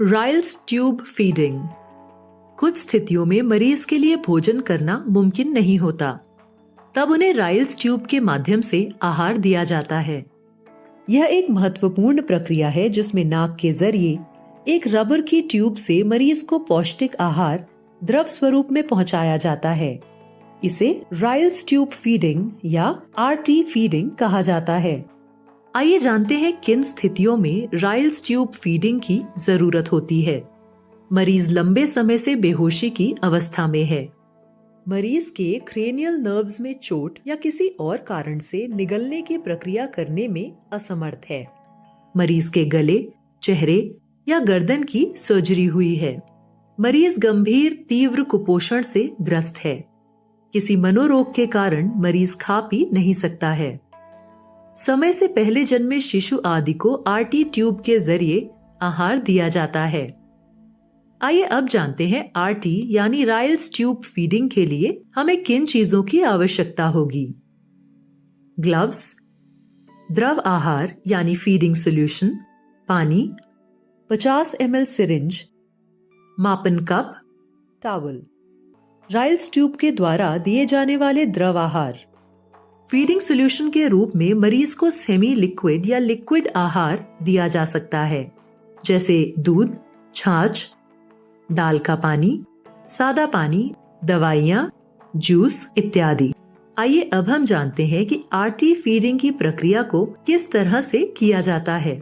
Ryle's tube feeding. कुछ स्थितियों में मरीज के लिए भोजन करना मुमकिन नहीं होता, तब उन्हें राइल्स ट्यूब के माध्यम से आहार दिया जाता है। यह एक महत्वपूर्ण प्रक्रिया है जिसमें नाक के जरिए एक रबर की ट्यूब से मरीज को पौष्टिक आहार द्रव स्वरूप में पहुंचाया जाता है। इसे राइल्स ट्यूब फीडिंग या आरटी फीडिंग कहा जाता है। आइए जानते हैं किन स्थितियों में राइल्स ट्यूब फीडिंग की जरूरत होती है। मरीज लंबे समय से बेहोशी की अवस्था में है। मरीज के क्रेनियल नर्व्स में चोट या किसी और कारण से निगलने की प्रक्रिया करने में असमर्थ है। मरीज के गले, चेहरे या गर्दन की सर्जरी हुई है। मरीज गंभीर तीव्र कुपोषण से ग्रस्त है। किसी मनोरोग के कारण मरीज खा पी नहीं सकता है। समय से पहले जन्मे शिशु आदि को आरटी ट्यूब के जरिए आहार दिया जाता है। आइए अब जानते हैं आरटी यानी राइल्स ट्यूब फीडिंग के लिए हमें किन चीजों की आवश्यकता होगी। ग्लव्स, द्रव आहार यानी फीडिंग सॉल्यूशन, पानी, 50 ml सिरिंज, मापन कप, टॉवल। राइल्स ट्यूब के द्वारा दिए जाने वाले द्रव आहार। फीडिंग सॉल्यूशन के रूप में मरीज को सेमी लिक्विड या लिक्विड आहार दिया जा सकता है, जैसे दूध, छाछ, दाल का पानी, सादा पानी, दवाइयाँ, जूस इत्यादि। आइए अब हम जानते हैं कि आरटी फीडिंग की प्रक्रिया को किस तरह से किया जाता है।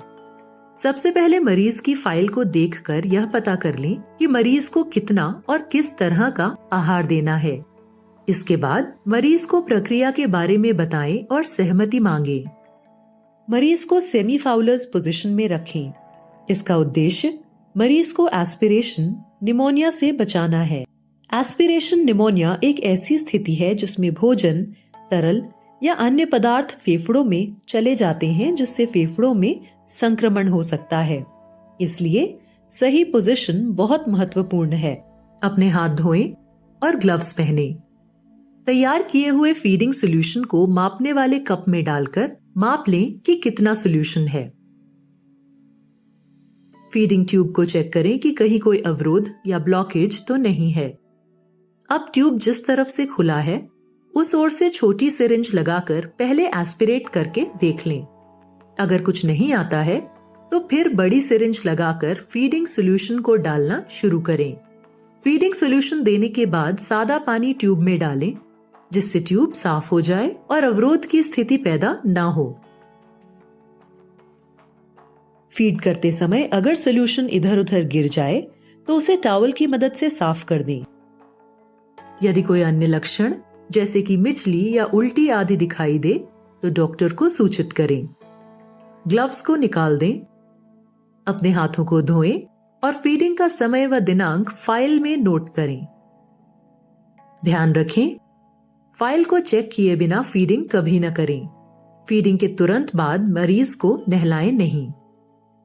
सबसे पहले मरीज की फाइल को देखकर यह पता कर लें कि मरीज को कितना और किस तरह का आहार देना है। इसके बाद मरीज को प्रक्रिया के बारे में बताएं और सहमति मांगे। मरीज को सेमी फाउलर्स पोजीशन में रखें। इसका उद्देश्य मरीज को एस्पिरेशन निमोनिया से बचाना है। एस्पिरेशन निमोनिया एक ऐसी स्थिति है जिसमें भोजन, तरल या अन्य पदार्थ फेफड़ों में चले जाते हैं, जिससे फेफड़ों में संक्रमण हो सकता है। इसलिए सही पोजीशन बहुत महत्वपूर्ण है। अपने हाथ धोएं और ग्लव्स पहनें। तैयार किए हुए फीडिंग सॉल्यूशन को मापने वाले कप में डालकर माप लें कि कितना सॉल्यूशन है। फीडिंग ट्यूब को चेक करें कि कहीं कोई अवरोध या ब्लॉकेज तो नहीं है। अब ट्यूब जिस तरफ से खुला है उस ओर से छोटी सिरिंज लगाकर पहले एस्पिरेट करके देख लें। अगर कुछ नहीं आता है तो फिर बड़ी सिरिंज लगाकर फीडिंग सॉल्यूशन को डालना शुरू करें। फीडिंग सॉल्यूशन देने के बाद सादा पानी ट्यूब में डालें, जिससे ट्यूब साफ हो जाए और अवरोध की स्थिति पैदा ना हो। फीड करते समय अगर सॉल्यूशन इधर उधर गिर जाए तो उसे टॉवल की मदद से साफ कर दें। यदि कोई अन्य लक्षण जैसे कि मिचली या उल्टी आदि दिखाई दे तो डॉक्टर को सूचित करें। ग्लव्स को निकाल दें। अपने हाथों को धोएं और फीडिंग का समय व दिनांक फाइल में नोट करें। ध्यान रखें, फाइल को चेक किए बिना फीडिंग कभी न करें। फीडिंग के तुरंत बाद मरीज को नहलाएं नहीं।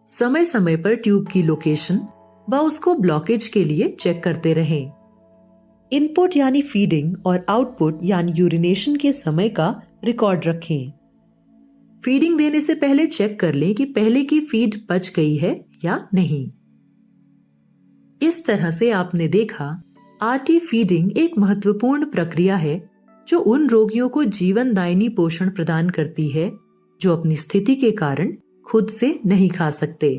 समय समय पर ट्यूब की लोकेशन व उसको ब्लॉकेज के लिए चेक करते रहें। इनपुट यानी फीडिंग और आउटपुट यानी यूरिनेशन के समय का रिकॉर्ड रखें। फीडिंग देने से पहले चेक कर लें कि पहले की फीड पच गई है या नहीं। इस तरह से आपने देखा, आरटी फीडिंग एक महत्वपूर्ण प्रक्रिया है जो उन रोगियों को जीवनदायिनी पोषण प्रदान करती है जो अपनी स्थिति के कारण खुद से नहीं खा सकते।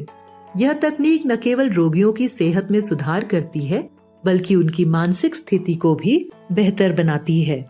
यह तकनीक न केवल रोगियों की सेहत में सुधार करती है बल्कि उनकी मानसिक स्थिति को भी बेहतर बनाती है।